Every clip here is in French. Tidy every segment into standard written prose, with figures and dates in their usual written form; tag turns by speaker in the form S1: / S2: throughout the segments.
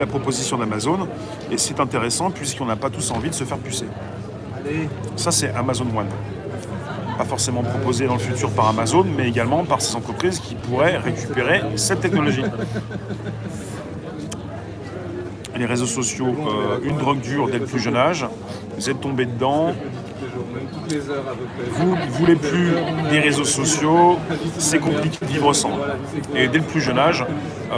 S1: la proposition d'Amazon, et c'est intéressant puisqu'on n'a pas tous envie de se faire pucer. Ça, c'est Amazon One. Pas forcément proposé dans le futur par Amazon, mais également par ces entreprises qui pourraient récupérer cette technologie. Les réseaux sociaux, une drogue dure dès le plus jeune âge, vous êtes tombé dedans, vous ne voulez plus des réseaux sociaux, c'est compliqué de vivre sans. Et dès le plus jeune âge,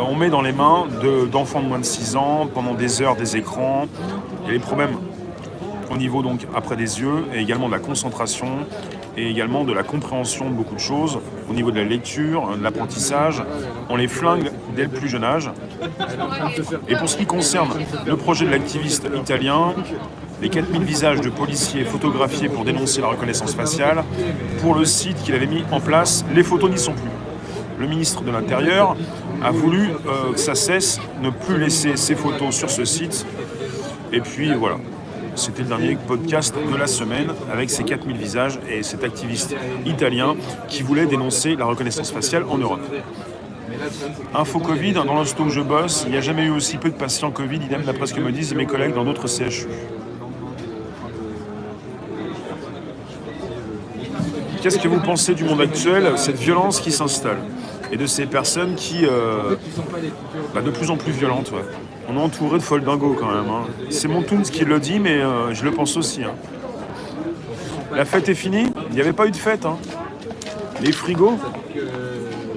S1: on met dans les mains d'enfants de moins de 6 ans, pendant des heures, des écrans. Il y a des problèmes au niveau, donc, après des yeux, et également de la concentration, et également de la compréhension de beaucoup de choses, au niveau de la lecture, de l'apprentissage. On les flingue dès le plus jeune âge. Et pour ce qui concerne le projet de l'activiste italien, les 4000 visages de policiers photographiés pour dénoncer la reconnaissance faciale, pour le site qu'il avait mis en place, les photos n'y sont plus. Le ministre de l'Intérieur a voulu que ça cesse, ne plus laisser ces photos sur ce site. Et puis voilà, c'était le dernier podcast de la semaine avec ces 4000 visages et cet activiste italien qui voulait dénoncer la reconnaissance faciale en Europe. Info Covid, dans l'instant où je bosse, il n'y a jamais eu aussi peu de patients Covid, idem d'après ce que me disent mes collègues dans d'autres CHU. Qu'est-ce que vous pensez du monde actuel, cette violence qui s'installe et de ces personnes qui, de plus en plus violentes, ouais. On est entouré de folles dingos quand même. Hein. C'est mon Toons qui le dit, mais je le pense aussi. Hein. La fête est finie, il n'y avait pas eu de fête. Hein. Les frigos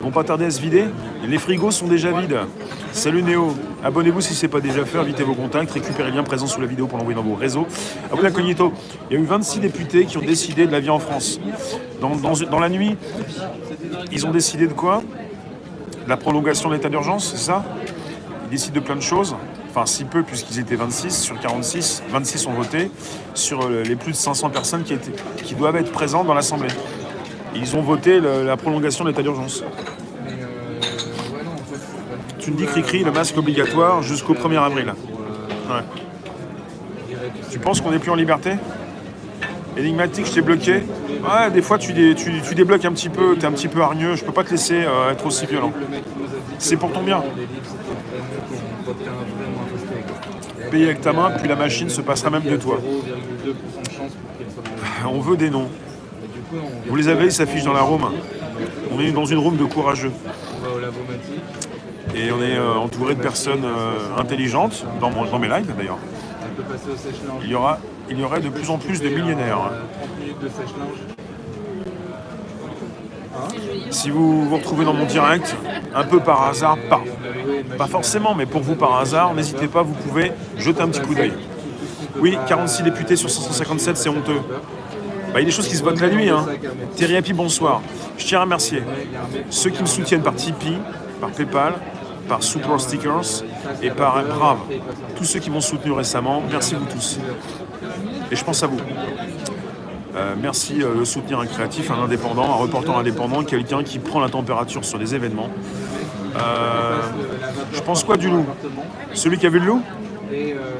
S1: vont pas tarder à se vider. Les frigos sont déjà vides. Salut Néo, abonnez-vous si ce n'est pas déjà fait, invitez vos contacts, récupérez le lien présent sous la vidéo pour l'envoyer dans vos réseaux. À vous l'incognito, il y a eu 26 députés qui ont décidé de la vie en France. Dans la nuit, ils ont décidé de quoi? De la prolongation de l'état d'urgence, c'est ça? Ils décident de plein de choses, enfin si peu puisqu'ils étaient 26 sur 46, 26 ont voté sur les plus de 500 personnes qui doivent être présentes dans l'Assemblée. Ils ont voté la prolongation de l'état d'urgence. Tu me dis Cricri, le masque obligatoire jusqu'au 1er avril. Ouais. Tu penses qu'on n'est plus en liberté? Énigmatique, je t'ai bloqué. Ouais, des fois tu débloques un petit peu, t'es un petit peu hargneux, je peux pas te laisser être aussi violent. C'est pour ton bien. Payer avec ta main, puis la machine se passera même de toi. On veut des noms. Vous les avez, ils s'affichent dans la room. On est dans une room de courageux. Et on est entouré de personnes intelligentes, dans mes lives d'ailleurs. Il y aurait de plus en plus de millionnaires. Si vous vous retrouvez dans mon direct, un peu par hasard, pas forcément, mais pour vous par hasard, n'hésitez pas, vous pouvez jeter un petit coup d'œil. Oui, 46 députés sur 557, c'est honteux. Il y a des choses qui se votent la nuit. Hein. Thierry Happy, bonsoir. Je tiens à remercier ceux qui me soutiennent par Tipeee, par Paypal, par Super Stickers et par Brave. Tous ceux qui m'ont soutenu récemment, merci vous tous. Et je pense à vous. Merci de soutenir un créatif, un indépendant, un reporter indépendant, quelqu'un qui prend la température sur des événements. Je pense quoi du loup? Celui qui a vu le loup?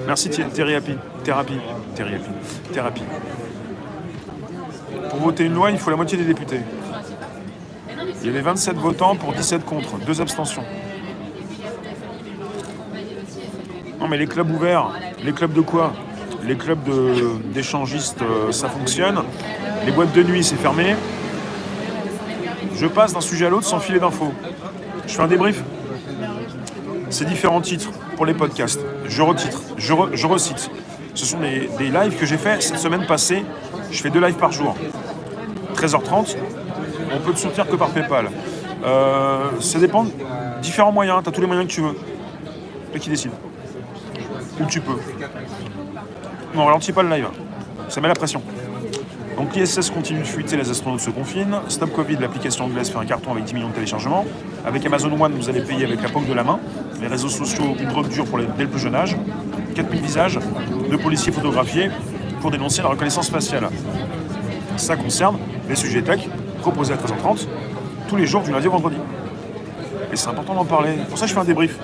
S1: Merci Thierry Happy. Thérapie. Pour voter une loi, il faut la moitié des députés. Il y avait 27 votants pour 17 contre, 2 abstentions. Non mais les clubs ouverts, les clubs de quoi? Les clubs d'échangistes, ça fonctionne. Les boîtes de nuit, c'est fermé. Je passe d'un sujet à l'autre sans filer d'infos. Je fais un débrief. C'est différents titres pour les podcasts. Je retitre, je recite. Ce sont des lives que j'ai fait cette semaine passée. Je fais 2 lives par jour. 13h30, on peut te soutenir que par Paypal. Ça dépend de différents moyens. Tu as tous les moyens que tu veux. Toi qui décide. Où tu peux. Non, ralentis pas le live. Ça met la pression. Donc l'ISS continue de fuiter, les astronautes se confinent. Stop Covid, l'application anglaise fait un carton avec 10 millions de téléchargements. Avec Amazon One, vous allez payer avec la paume de la main. Les réseaux sociaux, une drogue dure dès le plus jeune âge. 4000 visages de policiers photographiés pour dénoncer la reconnaissance faciale. Ça concerne les sujets tech, proposés à 13h30, tous les jours du lundi au vendredi. Et c'est important d'en parler. Pour ça, je fais un débrief.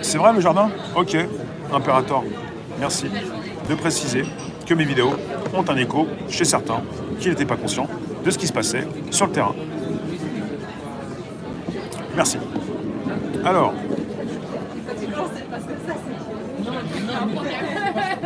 S1: C'est vrai le jardin? Ok, Imperator. Merci de préciser que mes vidéos ont un écho chez certains qui n'étaient pas conscients de ce qui se passait sur le terrain. Merci. Alors,